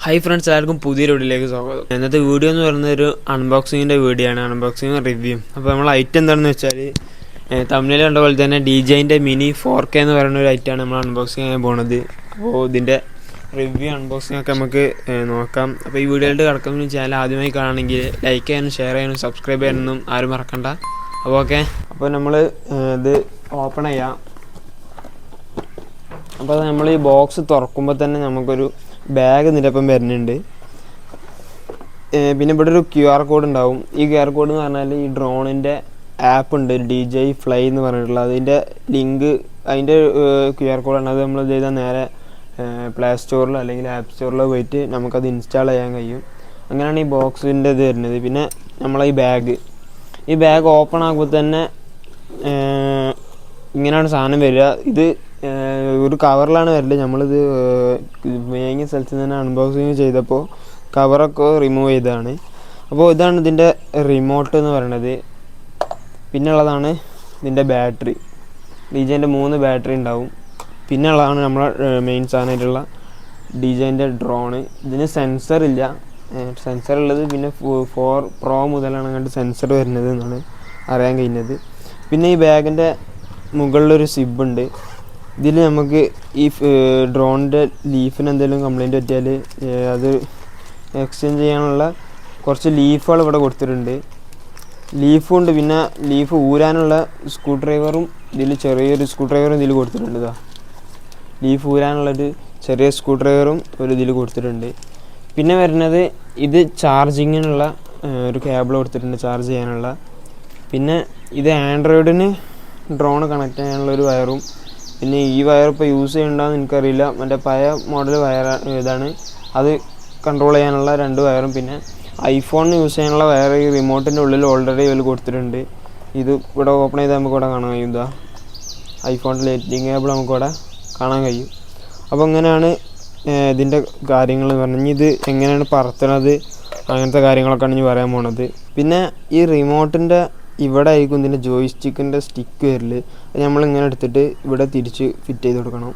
Hi friends, എല്ലാവർക്കും പുതിയൊരു വീഡിയോയിലേക്ക് സ്വാഗതം. ഇന്നത്തെ വീഡിയോ എന്ന് പറയുന്നത് ഒരു അൺബോക്സിങ്ങിൻ്റെ വീഡിയോ ആണ്. Unboxing review. അപ്പോൾ നമ്മൾ ഐറ്റം എന്താണെന്ന് വെച്ചാൽ തമിഴിൽ കണ്ട പോലെ തന്നെ DJIൻ്റെ മിനി 4K എന്ന് പറയുന്ന ഒരു ഐറ്റമാണ് നമ്മൾ അൺബോക്സിങ് ചെയ്യാൻ പോകുന്നത്. അപ്പോൾ ഇതിൻ്റെ റിവ്യൂ അൺബോക്സിംഗ് ഒക്കെ നമുക്ക് നോക്കാം. അപ്പോൾ ഈ വീഡിയോയിലോട്ട് കിടക്കുന്ന ചാനൽ ആദ്യമായി കാണുകയാണെങ്കിൽ ലൈക്ക് ചെയ്യാനും ഷെയർ ചെയ്യാനും സബ്സ്ക്രൈബ് ചെയ്യാനൊന്നും ആരും മറക്കണ്ട. അപ്പോൾ ഓക്കെ, അപ്പോൾ നമ്മൾ ഇത് ഓപ്പൺ ചെയ്യാം. അപ്പോൾ നമ്മൾ ഈ ബോക്സ് തുറക്കുമ്പോൾ തന്നെ നമുക്കൊരു ബാഗ് നിരപ്പം വരുന്നുണ്ട്. പിന്നെ ഇവിടെ ഒരു QR കോഡ് ഉണ്ടാവും. ഈ QR കോഡ് എന്ന് പറഞ്ഞാൽ ഈ ഡ്രോണിൻ്റെ ആപ്പ് ഉണ്ട്, DJI Fly എന്ന് പറഞ്ഞിട്ടുള്ള അതിൻ്റെ ലിങ്ക്, അതിൻ്റെ QR കോഡാണ്. അത് നമ്മൾ ചെയ്താൽ നേരെ പ്ലേ സ്റ്റോറിലോ അല്ലെങ്കിൽ ആപ്പ് സ്റ്റോറിലോ പോയിട്ട് നമുക്കത് ഇൻസ്റ്റാൾ ചെയ്യാൻ കഴിയും. അങ്ങനെയാണ് ഈ ബോക്സിൻ്റെ ഇത് വരുന്നത്. പിന്നെ നമ്മളെ ഈ ബാഗ് ഓപ്പൺ ആകുമ്പോൾ തന്നെ ഇങ്ങനെയാണ് സാധനം വരിക. ഇത് ഒരു കവറിലാണ് വരല്. നമ്മളിത് വാങ്ങിയ സ്ഥലത്ത് തന്നെ അൺബോക്സിങ് ചെയ്തപ്പോൾ കവറൊക്കെ റിമൂവ് ചെയ്തതാണ്. അപ്പോൾ ഇതാണ് ഇതിൻ്റെ റിമോട്ട് എന്ന് പറയുന്നത്. പിന്നെ ഉള്ളതാണ് ഇതിൻ്റെ ബാറ്ററി. DJIൻ്റെ 3 ബാറ്ററി ഉണ്ടാവും. പിന്നെ ഉള്ളതാണ് നമ്മളെ മെയിൻ സാധനമായിട്ടുള്ള DJIൻ്റെ ഡ്രോണ്. ഇതിന് സെൻസർ ഇല്ല. സെൻസർ ഉള്ളത് പിന്നെ 4 Pro മുതലാണ് അങ്ങോട്ട് സെൻസർ വരുന്നത് എന്നാണ് അറിയാൻ കഴിഞ്ഞത്. പിന്നെ ഈ ബാഗിൻ്റെ മുകളിലൊരു സിബ് ഉണ്ട്. ഇതിൽ നമുക്ക് ഈ ഡ്രോണിൻ്റെ ലീഫിന് എന്തെങ്കിലും കംപ്ലൈൻറ്റ് പറ്റിയാൽ അത് എക്സ്ചേഞ്ച് ചെയ്യാനുള്ള കുറച്ച് ലീഫുകൾ ഇവിടെ കൊടുത്തിട്ടുണ്ട്. ലീഫും ഉണ്ട്. പിന്നെ ലീഫ് ഊരാനുള്ള സ്ക്രൂ ഡ്രൈവറും ചെറിയൊരു സ്ക്രൂ ഡ്രൈവറും ഇതിൽ കൊടുത്തിട്ടുണ്ട്. ലീഫ് ഊരാനുള്ളൊരു ചെറിയ സ്ക്രൂ ഡ്രൈവറും ഇതിൽ കൊടുത്തിട്ടുണ്ട്. പിന്നെ വരുന്നത് ഇത് ചാർജിങ്ങിനുള്ള ഒരു കേബിൾ കൊടുത്തിട്ടുണ്ട്, ചാർജ് ചെയ്യാനുള്ള. പിന്നെ ഇത് ആൻഡ്രോയിഡിന് ഡ്രോൺ കണക്ട് ചെയ്യാനുള്ളൊരു വയറും. പിന്നെ ഈ വയർ ഇപ്പോൾ യൂസ് ചെയ്യണ്ടെന്ന് എനിക്കറിയില്ല, മറ്റേ പഴയ മോഡൽ വയർ ഇതാണ്. അത് കൺട്രോൾ ചെയ്യാനുള്ള 2 വയറും. പിന്നെ ഐഫോണിന് യൂസ് ചെയ്യാനുള്ള വയർ ഈ റിമോട്ടിൻ്റെ ഉള്ളിൽ ഓൾറെഡി ഇതിൽ കൊടുത്തിട്ടുണ്ട്. ഇത് ഇവിടെ ഓപ്പൺ ചെയ്താൽ നമുക്ക് ഇവിടെ കാണാൻ കഴിയും. ഐഫോണിൻ്റെ ലൈറ്റിംഗ് കേബിൾ നമുക്കിവിടെ കാണാൻ കഴിയും. അപ്പോൾ ഇങ്ങനെയാണ് ഇതിൻ്റെ കാര്യങ്ങൾ പറഞ്ഞാൽ. ഇത് എങ്ങനെയാണ് പറത്തണത് അങ്ങനത്തെ കാര്യങ്ങളൊക്കെയാണ് ഇനി പറയാൻ പോണത്. പിന്നെ ഈ റിമോട്ടിൻ്റെ ഇവിടെ ആയിരിക്കും ഇതിൻ്റെ ജോയിസ്റ്റിക്കിൻ്റെ സ്റ്റിക്ക് വരൽ. അത് നമ്മളിങ്ങനെ എടുത്തിട്ട് ഇവിടെ തിരിച്ച് ഫിറ്റ് ചെയ്ത് കൊടുക്കണം.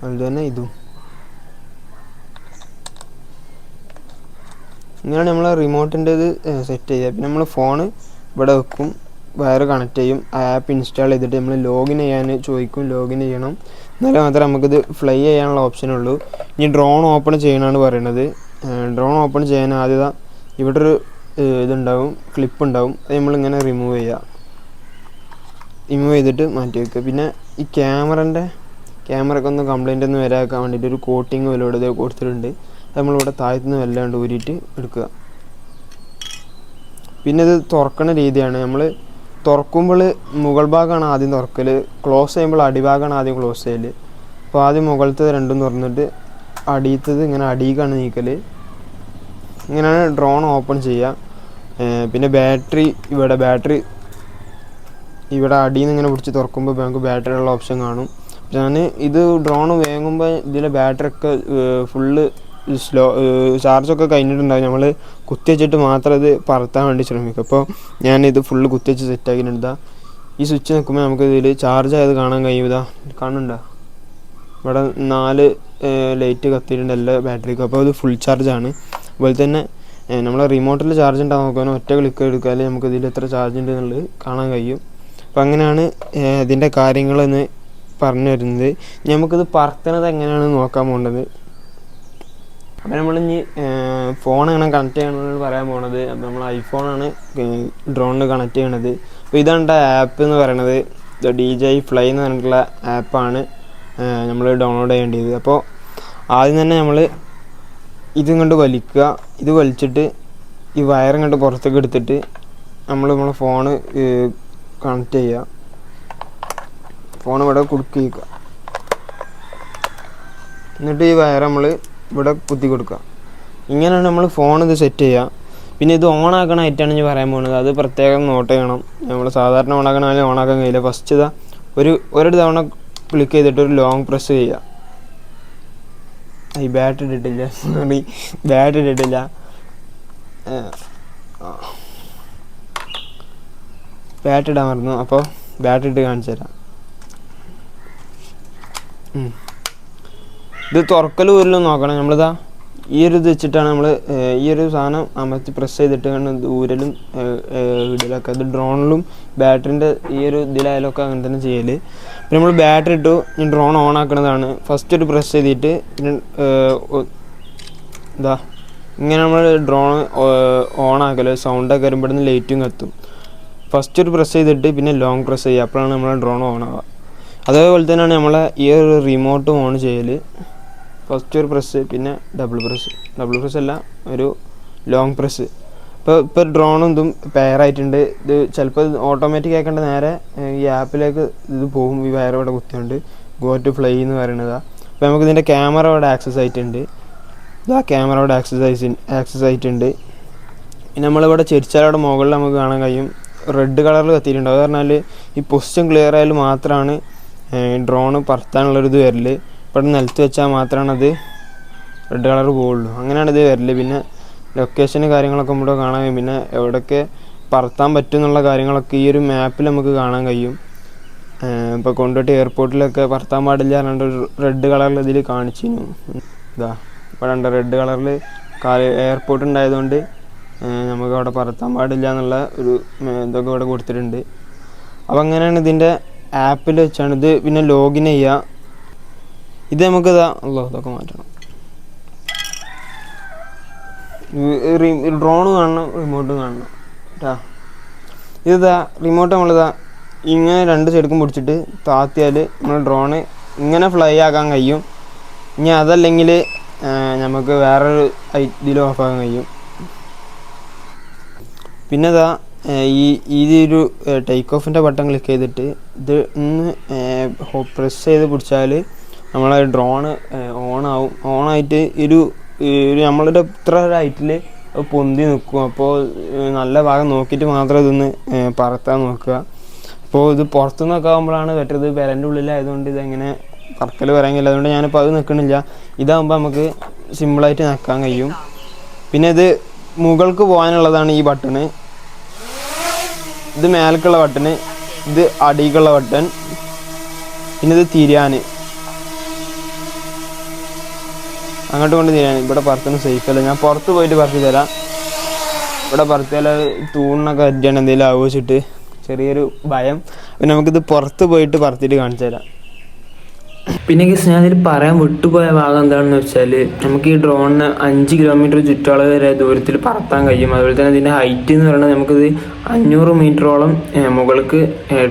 അതുതന്നെ ഇതും ഇങ്ങനെയാണ് നമ്മൾ റിമോട്ടിൻ്റെ ഇത് സെറ്റ് ചെയ്യുക. പിന്നെ നമ്മൾ ഫോണ് ഇവിടെ വെക്കും, വയർ കണക്ട് ചെയ്യും, ആപ്പ് ഇൻസ്റ്റാൾ ചെയ്തിട്ട് നമ്മൾ ലോഗിൻ ചെയ്യാൻ ചോദിക്കും. ലോഗിൻ ചെയ്യണം, എന്നാലും മാത്രമേ നമുക്കിത് ഫ്ലൈ ചെയ്യാനുള്ള ഓപ്ഷനുള്ളൂ. ഇനി ഡ്രോൺ ഓപ്പൺ ചെയ്യണമെന്ന് പറയുന്നത്. ഡ്രോൺ ഓപ്പൺ ചെയ്യാൻ ആദ്യം ഇവിടെ ഒരു ഇതുണ്ടാവും, ക്ലിപ്പ് ഉണ്ടാവും. അത് നമ്മളിങ്ങനെ റിമൂവ് ചെയ്തിട്ട് മാറ്റി വയ്ക്കുക. പിന്നെ ഈ ക്യാമറയ്ക്ക് ഒന്ന് കംപ്ലൈൻ്റ് ഒന്നും വരാക്കാൻ വേണ്ടിയിട്ട് ഒരു കോട്ടിങ് വിലയോട് ഇത് കൊടുത്തിട്ടുണ്ട്. അത് നമ്മളിവിടെ താഴത്തുനിന്ന് വല്ലാണ്ട് ഊരിയിട്ട് എടുക്കുക. പിന്നെ ഇത് തുറക്കുന്ന രീതിയാണ്. നമ്മൾ തുറക്കുമ്പോൾ മുകൾ ഭാഗമാണ് ആദ്യം തുറക്കൽ, ക്ലോസ് ചെയ്യുമ്പോൾ അടിഭാഗമാണ് ആദ്യം ക്ലോസ് ചെയ്യൽ. അപ്പോൾ ആദ്യം മുകളിലത്തെ 2 തുറന്നിട്ട് അടിയത്തത് ഇങ്ങനെ അടിയിലേക്കാണ് നീക്കൽ. ഇങ്ങനെയാണ് ഡ്രോൺ ഓപ്പൺ ചെയ്യുക. പിന്നെ ബാറ്ററി ഇവിടെ അടിയിൽ നിന്ന് ഇങ്ങനെ പിടിച്ച് തുറക്കുമ്പോൾ നമുക്ക് ബാറ്ററിയുള്ള ഓപ്ഷൻ കാണും. ഞാൻ ഇത് ഡ്രോൺ വാങ്ങുമ്പോൾ ഇതിലെ ബാറ്ററി ഒക്കെ ഫുള്ള് ചാർജൊക്കെ കഴിഞ്ഞിട്ടുണ്ടാകും. നമ്മൾ കുത്തിവെച്ചിട്ട് മാത്രം ഇത് പറത്താൻ വേണ്ടി ശ്രമിക്കും. അപ്പോൾ ഞാനിത് ഫുള്ള് കുത്തിവെച്ച് സെറ്റാക്കിയിട്ടുണ്ട്. ഈ സ്വിച്ച് നിൽക്കുമ്പോൾ നമുക്ക് ഇതിൽ ചാർജ് ആയത് കാണാൻ കഴിയും. കാണുന്നുണ്ടോ? ഇവിടെ 4 ലൈറ്റ് കത്തിയിട്ടുണ്ട് എല്ലാ ബാറ്ററിക്കും. അപ്പോൾ ഇത് ഫുൾ ചാർജാണ്. അതുപോലെ തന്നെ നമ്മളെ റിമോട്ടിൽ ചാർജ് ഉണ്ടാകാൻ നോക്കാനും ഒറ്റ ക്ലിക്ക് എടുക്കാൽ നമുക്ക് ഇതിൽ എത്ര ചാർജ് ഉണ്ട് എന്നുള്ളത് കാണാൻ കഴിയും. അപ്പോൾ അങ്ങനെയാണ് ഇതിൻ്റെ കാര്യങ്ങളെന്ന് പറഞ്ഞു വരുന്നത്. നമുക്കിത് പറത്തണത് എങ്ങനെയാണെന്ന് നോക്കാൻ പോകേണ്ടത്. അപ്പോൾ നമ്മളിനി ഫോൺ എങ്ങനെ കണക്ട് ചെയ്യണമെന്ന് പറയാൻ പോണത്. അപ്പോൾ നമ്മൾ ഐഫോണാണ് ഡ്രോണിൽ കണക്ട് ചെയ്യണത്. അപ്പോൾ ഇതാണ് ആപ്പ് എന്ന് പറയണത്. DJI Fly എന്ന് പറഞ്ഞിട്ടുള്ള ആപ്പാണ് നമ്മൾ ഡൗൺലോഡ് ചെയ്യേണ്ടത്. അപ്പോൾ ആദ്യം തന്നെ നമ്മൾ ഇതും കൊണ്ട് വലിക്കുക. ഇത് വലിച്ചിട്ട് ഈ വയറും കണ്ട് പുറത്തേക്ക് എടുത്തിട്ട് നമ്മളെ ഫോണ് കണക്ട് ചെയ്യുക. ഫോൺ ഇവിടെ കുടുക്കുക. എന്നിട്ട് ഈ വയർ നമ്മൾ ഇവിടെ കുത്തി കൊടുക്കുക. ഇങ്ങനെയാണ് നമ്മൾ ഫോൺ ഇത് സെറ്റ് ചെയ്യുക. പിന്നെ ഇത് ഓണാക്കണ ഐറ്റാണ് ഞാൻ പറയാൻ പോകുന്നത്. അത് പ്രത്യേകം നോട്ട് ചെയ്യണം. നമ്മൾ സാധാരണ ഓണാക്കണമെങ്കിൽ ഓണാക്കാൻ കഴിയില്ല. ഫസ്റ്റ് ഒരു തവണ ക്ലിക്ക് ചെയ്തിട്ട് ഒരു ലോങ് പ്രസ് ചെയ്യുക. ഈ ബാറ്റ് ഇട്ടിട്ടില്ല ബാറ്റ് ഇടാൻ മറന്നു. അപ്പോൾ ബാറ്റ് ഇട്ട് കാണിച്ചു തരാം. ഇത് തുറക്കൽ ഊരലും നോക്കണം. നമ്മളിതാ ഈ ഒരു ഇത് വെച്ചിട്ടാണ് നമ്മൾ ഈ ഒരു സാധനം അമർത്തി പ്രസ് ചെയ്തിട്ട് ഊരലും ഇടലൊക്കെ. ഇത് ഡ്രോണിലും ബാറ്ററിൻ്റെ ഈ ഒരു ഇതിലായാലൊക്കെ അങ്ങനെ തന്നെ ചെയ്യൽ. പിന്നെ നമ്മൾ ബാറ്ററി ഇട്ടു, ഈ ഡ്രോൺ ഓൺ ആക്കുന്നതാണ്. ഫസ്റ്റ് ഒരു പ്രസ് ചെയ്തിട്ട് പിന്നെ ഇതാ ഇങ്ങനെ നമ്മൾ ഡ്രോൺ ഓൺ ആക്കല്. സൗണ്ടൊക്കെ വരുമ്പോഴേന്ന് ലൈറ്റും കത്തും. ഫസ്റ്റ് ഒരു പ്രസ് ചെയ്തിട്ട് പിന്നെ ലോങ് പ്രസ് ചെയ്യുക, അപ്പോഴാണ് നമ്മളെ ഡ്രോൺ ഓൺ ആവുക. അതേപോലെ തന്നെയാണ് നമ്മളെ ഈ ഒരു റിമോട്ടും ഓൺ ചെയ്യൽ. ഫസ്റ്റ് ഒരു പ്രസ് പിന്നെ ഡബിൾ പ്രസ് അല്ല, ഒരു ലോങ് പ്രസ്. ഇപ്പോൾ ഡ്രോണും ഇതും പെയറായിട്ടുണ്ട്. ഇത് ചിലപ്പോൾ ഓട്ടോമാറ്റിക് ആക്കേണ്ട നേരെ ഈ ആപ്പിലേക്ക് ഇത് പോകും. ഈ വയർ ഇവിടെ കുത്തിയുണ്ട് ഗോ ടു ഫ്ലൈ എന്ന് പറയുന്നതാണ്. അപ്പോൾ നമുക്ക് ഇതിൻ്റെ ക്യാമറ ഇവിടെ ആക്സസ് ആയിട്ടുണ്ട്. ഇതാ ക്യാമറ ഇവിടെ ആക്സസ് ആയിട്ടുണ്ട്. പിന്നെ നമ്മളിവിടെ ചെരിച്ചാലവിടെ മുകളിൽ നമുക്ക് കാണാൻ കഴിയും റെഡ് കളറിൽ കത്തിയിട്ടുണ്ട്. അത് പറഞ്ഞാൽ ഈ പൊസിഷൻ ക്ലിയർ ആയാൽ മാത്രമാണ് ഡ്രോണ് പറത്താനുള്ളൊരിത് വരൽ. ഇവിടെ നിലത്ത് വെച്ചാൽ മാത്രമാണ് അത് റെഡ് കളർ പോവുള്ളൂ. അങ്ങനെയാണ് ഇത് വരൽ. പിന്നെ ലൊക്കേഷന് കാര്യങ്ങളൊക്കെ ഇവിടെ കാണാൻ കഴിയും. പിന്നെ എവിടെയൊക്കെ പറത്താൻ പറ്റും എന്നുള്ള കാര്യങ്ങളൊക്കെ ഈ ഒരു മാപ്പിൽ നമുക്ക് കാണാൻ കഴിയും. ഇപ്പോൾ കൊണ്ടുപോയിട്ട് എയർപോർട്ടിലൊക്കെ പറത്താൻ പാടില്ല പറഞ്ഞിട്ട് റെഡ് കളറിൽ ഇതിൽ കാണിച്ചിരുന്നു. ഇതാ ഇവിടെ ഉണ്ട് റെഡ് കളറിൽ എയർപോർട്ട് ഉണ്ടായതുകൊണ്ട് നമുക്ക് അവിടെ പറത്താൻ പാടില്ല എന്നുള്ള ഒരു ഇതൊക്കെ ഇവിടെ കൊടുത്തിട്ടുണ്ട്. അപ്പോൾ അങ്ങനെയാണ് ഇതിൻ്റെ ആപ്പിൽ വെച്ചാണ് ഇത്. പിന്നെ ലോഗിൻ ചെയ്യുക. ഇത് നമുക്ക് ഇതൊക്കെ മാറ്റണം. ഡ്രോണ് കാണണം, റിമോട്ടും കാണണം കേട്ടാ. ഇതാ റിമോട്ട് നമ്മളിതാ ഇങ്ങനെ രണ്ട് സൈഡും പിടിച്ചിട്ട് താത്തിയാൽ നമ്മൾ ഡ്രോണ് ഇങ്ങനെ ഫ്ലൈ ആക്കാൻ കഴിയും. ഇനി അതല്ലെങ്കിൽ നമുക്ക് വേറൊരു ഇതിൽ ഓഫാക്കാൻ കഴിയും. പിന്നെ ഇതാ ഇതൊരു ടേക്ക് ഓഫിൻ്റെ ബട്ടൺ ക്ലിക്ക് ചെയ്തിട്ട് ഇത് പ്രസ് ചെയ്ത് പിടിച്ചാൽ നമ്മളെ ഡ്രോണ് ഓണാവും. ഓണായിട്ട് ഒരു നമ്മളുടെ ഇത്ര ഒരു ഹൈറ്റിൽ പൊന്തി നിൽക്കും. അപ്പോൾ നല്ല ഭാഗം നോക്കിയിട്ട് മാത്രം ഇതൊന്ന് പറത്താൻ നോക്കുക. അപ്പോൾ ഇത് പുറത്തുനിന്നൊക്കെ ആകുമ്പോഴാണ് പറ്റത്. പെരൻ്റെ ഉള്ളിലായതുകൊണ്ട് ഇതെങ്ങനെ പറക്കൽ പറയാൻ കഴിയില്ല. അതുകൊണ്ട് ഞാനിപ്പോൾ അത് നിൽക്കണില്ല. ഇതാകുമ്പോൾ നമുക്ക് സിമ്പിളായിട്ട് നിൽക്കാൻ കഴിയും. പിന്നെ ഇത് മുകൾക്ക് പോകാനുള്ളതാണ് ഈ ബട്ടണ്. ഇത് മേലേക്കുള്ള ബട്ടണ്, ഇത് അടിക്കുള്ള ബട്ടൺ, പിന്നെ ഇത് തിരിയാൻ അങ്ങോട്ട് കൊണ്ട് തിരിയാൻ. ഇവിടെ പറത്തുന്ന സേഫല്ല. ഞാൻ പുറത്ത് പോയിട്ട് പറത്തി തരാം. ഇവിടെ പറത്തിയാൽ തൂണിനൊക്കെ അടിയാണ് എന്തെങ്കിലും ആഘോഷിച്ചിട്ട് ചെറിയൊരു ഭയം. പിന്നെ നമുക്കിത് പുറത്ത് പോയിട്ട് പറത്തിയിട്ട് കാണിച്ചു തരാം. പിന്നെ ഞാൻ ഇതിൽ പറയാൻ വിട്ടുപോയ ഭാഗം എന്താണെന്ന് വെച്ചാൽ നമുക്ക് ഈ ഡ്രോണിന് 5 കിലോമീറ്റർ ചുറ്റളവ് വരെ ദൂരത്തിൽ പറത്താൻ കഴിയും. അതുപോലെ തന്നെ ഇതിൻ്റെ ഹൈറ്റ് എന്ന് പറയുന്നത് നമുക്കിത് 500 മീറ്ററോളം മുകൾക്ക്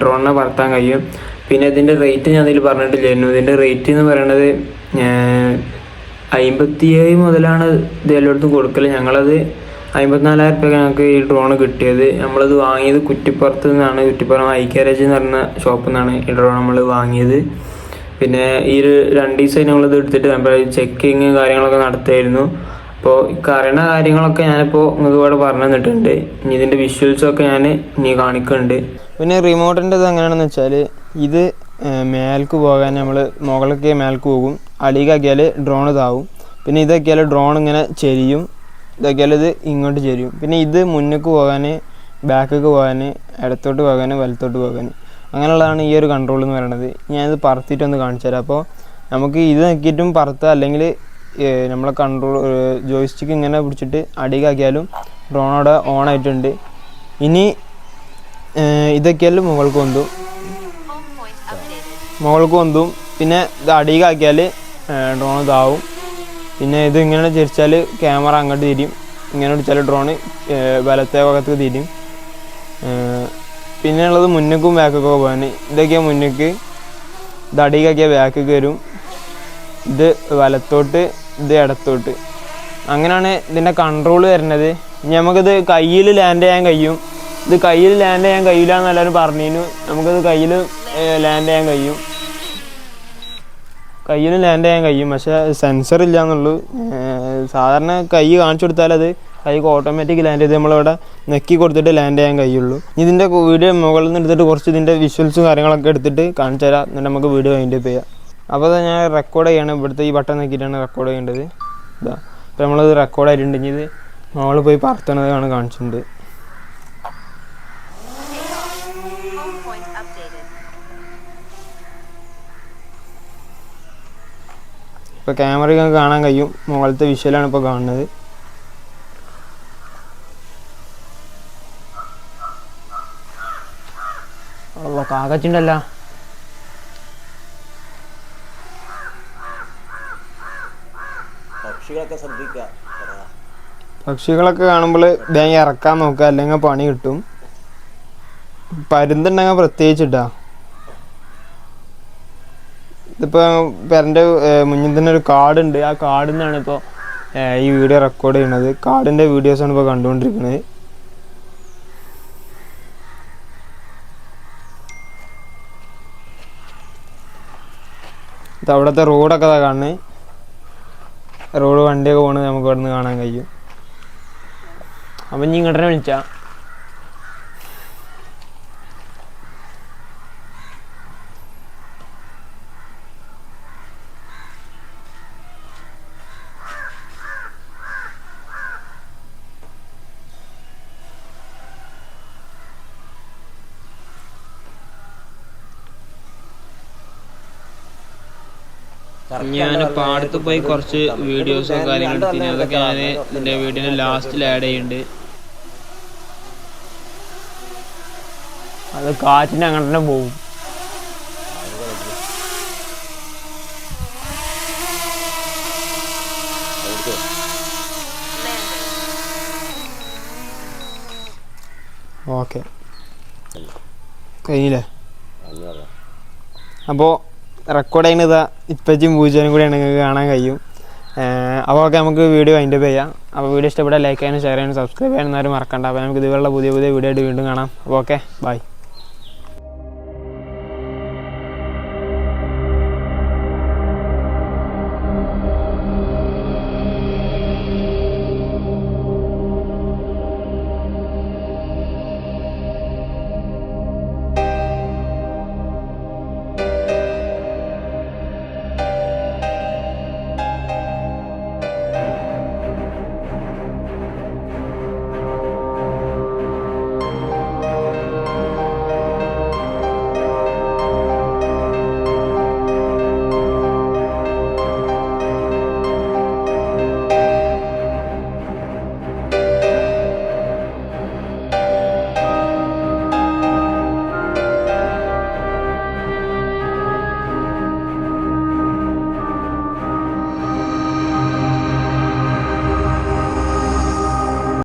ഡ്രോണിനെ പറത്താൻ കഴിയും. പിന്നെ ഇതിൻ്റെ റേറ്റ് ഞാൻ അതിൽ പറഞ്ഞിട്ടില്ലായിരുന്നു. ഇതിൻ്റെ റേറ്റ് എന്ന് പറയുന്നത് 57 മുതലാണ് ഇത് എല്ലായിടത്തും കൊടുക്കൽ. ഞങ്ങളത് 54,000 രൂപ ഞങ്ങൾക്ക് ഈ ഡ്രോൺ കിട്ടിയത്. നമ്മളത് വാങ്ങിയത് കുറ്റിപ്പുറത്ത് നിന്നാണ്. കുറ്റിപ്പുറം ഐക്യരാജ് എന്ന് പറഞ്ഞ ഷോപ്പിൽ നിന്നാണ് ഈ ഡ്രോൺ നമ്മൾ വാങ്ങിയത്. പിന്നെ ഈ ഒരു 2 ദിവസമായി ഞങ്ങളിത് എടുത്തിട്ട് നമ്മൾ ചെക്കിങ് കാര്യങ്ങളൊക്കെ നടത്തുമായിരുന്നു. അപ്പോൾ അറിയണ കാര്യങ്ങളൊക്കെ ഞാനിപ്പോൾ നിങ്ങൾക്ക് ഇവിടെ പറഞ്ഞു തന്നിട്ടുണ്ട്. ഇനി ഇതിൻ്റെ വിഷ്വൽസൊക്കെ ഞാൻ ഇനി കാണിക്കുന്നുണ്ട്. പിന്നെ റിമോട്ടിൻ്റെ ഇത് എങ്ങനെയാണെന്ന് വെച്ചാൽ ഇത് മേൽക്ക് പോകാൻ നമ്മൾ മുകളിലേക്ക് മേൽക്ക് പോകും. അടിയിലാക്കിയാൽ ഡ്രോൺ ഇതാവും. പിന്നെ ഇതൊക്കെയാൽ ഡ്രോൺ ഇങ്ങനെ ചെരിയും. ഇതൊക്കെയാൽ ഇത് ഇങ്ങോട്ട് ചെരിയും. പിന്നെ ഇത് മുന്നിലേക്ക് പോകാൻ, ബാക്കിലേക്ക് പോകാൻ, ഇടത്തോട്ട് പോകാൻ, വലത്തോട്ട് പോകാൻ, അങ്ങനെയുള്ളതാണ് ഈ ഒരു കൺട്രോൾ എന്ന് പറയുന്നത്. ഞാനിത് പറത്തിയിട്ടൊന്ന് കാണിച്ചു തരാം. അപ്പോൾ നമുക്ക് ഇത് നോക്കിയിട്ടും പറത്തുക, അല്ലെങ്കിൽ നമ്മളെ കൺട്രോൾ ജോയിസ്റ്റിക്ക് ഇങ്ങനെ പിടിച്ചിട്ട് അടിയിലാക്കിയാലും ഡ്രോൺ അവിടെ ഓൺ ആയിട്ടുണ്ട്. ഇനി ഇതൊക്കെയാലും മുകൾക്ക് കൊന്തും. പിന്നെ ഇത് അടിയിലാക്കിയാൽ ഡ്രോൺ ഇതാവും. പിന്നെ ഇത് ഇങ്ങനെ തിരിച്ചാൽ ക്യാമറ അങ്ങോട്ട് തിരിയും. ഇങ്ങനെ പിടിച്ചാൽ ഡ്രോണ് വലത്തെ ഭാഗത്ത് തിരിയും. പിന്നെ ഉള്ളത് മുന്നിലേക്കും ബാക്കൊക്കെ പോകാൻ. ഇതൊക്കെയാണ് മുന്നിലേക്ക്, ഇത് അടിയിലാക്കിയാൽ ബാക്കൊക്കെ വരും. ഇത് വലത്തോട്ട്, ഇത് ഇടത്തോട്ട്. അങ്ങനെയാണ് ഇതിൻ്റെ കൺട്രോൾ വരുന്നത്. ഇനി നമുക്കിത് കയ്യിൽ ലാൻഡ് ചെയ്യാൻ കഴിയും. ഇത് കയ്യിൽ ലാൻഡ് ചെയ്യാൻ കഴിയില്ല എന്ന് എല്ലാവരും പറഞ്ഞിരുന്നു. നമുക്കിത് കയ്യിൽ ലാൻഡ് ചെയ്യാൻ കഴിയും. പക്ഷേ സെൻസർ ഇല്ല എന്നുള്ളൂ. സാധാരണ കൈ കാണിച്ചു കൊടുത്താൽ അത് കൈക്ക് ഓട്ടോമാറ്റിക് ലാൻഡ് ചെയ്ത് നമ്മളിവിടെ നെക്കി കൊടുത്തിട്ട് ലാൻഡ് ചെയ്യാൻ കഴിയുള്ളൂ. ഇതിൻ്റെ വീഡിയോ മുകളിൽ നിന്ന് എടുത്തിട്ട് കുറച്ച് ഇതിൻ്റെ വിഷ്വൽസും കാര്യങ്ങളൊക്കെ എടുത്തിട്ട് കാണിച്ചു തരാം. എന്നിട്ട് നമുക്ക് വീഡിയോ വൈൻഡപ്പ് ചെയ്യാം. അപ്പോൾ ഞാൻ റെക്കോർഡ് ചെയ്യണം. ഇവിടുത്തെ ഈ ബട്ടൺ നോക്കിയിട്ടാണ് റെക്കോർഡ് ചെയ്യേണ്ടത്. ഇതാ അപ്പോൾ നമ്മളത് റെക്കോർഡ് ആയിട്ടുണ്ടെങ്കിൽ ഇത് നമ്മൾ പോയി പറത്തണതാണ് കാണിച്ചിട്ടുണ്ട്. ഇപ്പോൾ ക്യാമറയ്ക്ക് കാണാൻ കഴിയും, മുകളിലത്തെ വിഷ്വലാണ് ഇപ്പോൾ കാണുന്നത്. കാക്കച്ചുണ്ടല്ല. പക്ഷികളൊക്കെ കാണുമ്പോൾ വേഗം ഇറക്കാൻ നോക്കുക, അല്ലെങ്കിൽ പണി കിട്ടും. പരുന്തുണ്ടെങ്കിൽ പ്രത്യേകിച്ചിട്ടാ. ഇതിപ്പോൾ പെരൻ്റെ മുന്നിൽ തന്നെ ഒരു കാടുണ്ട്, ആ കാടിൽ നിന്നാണ് ഇപ്പോൾ ഈ വീഡിയോ റെക്കോർഡ് ചെയ്യണത്. കാടിൻ്റെ വീഡിയോസാണ് ഇപ്പോൾ കണ്ടുകൊണ്ടിരിക്കുന്നത്. അവിടുത്തെ റോഡൊക്കെ കാണുന്നത്, റോഡ് വണ്ടിയൊക്കെ പോകണത് നമുക്ക് ഇവിടെ നിന്ന് കാണാൻ കഴിയും. അപ്പം ഇനി ഇങ്ങോട്ടന്നെ വിളിച്ചാൽ ഞാൻ പാടത്ത് പോയി കുറച്ച് വീഡിയോസോ കാര്യങ്ങൾ എടുത്തിന്. അതൊക്കെ ഞാൻ എൻ്റെ വീഡിയോൻ്റെ ലാസ്റ്റിൽ ആഡ് ചെയ്യുന്നുണ്ട്. അത് കാറ്റിന് അങ്ങനെ തന്നെ പോവും. ഓക്കെ, കഴിഞ്ഞില്ലേ? അപ്പോൾ റെക്കോർഡ് ചെയ്യുന്നത് ഇപ്പച്ചും പൂജനും കൂടെയാണ് നിങ്ങൾക്ക് കാണാൻ കഴിയും. അപ്പോൾ ഓക്കെ, നമുക്ക് വീഡിയോ വൈൻഡപ്പ് ചെയ്യാം. അപ്പോൾ വീഡിയോ ഇഷ്ടപ്പെട്ടാൽ ലൈക്ക് ചെയ്യാനും ഷെയർ ചെയ്യാനും സബ്സ്ക്രൈബ് ചെയ്യാനും ആരും മറക്കണ്ട. അപ്പോൾ നമുക്ക് ഇതുപോലുള്ള പുതിയ വീഡിയോ ആയിട്ട് വീണ്ടും കാണാം. അപ്പോൾ ഓക്കെ, ബൈ.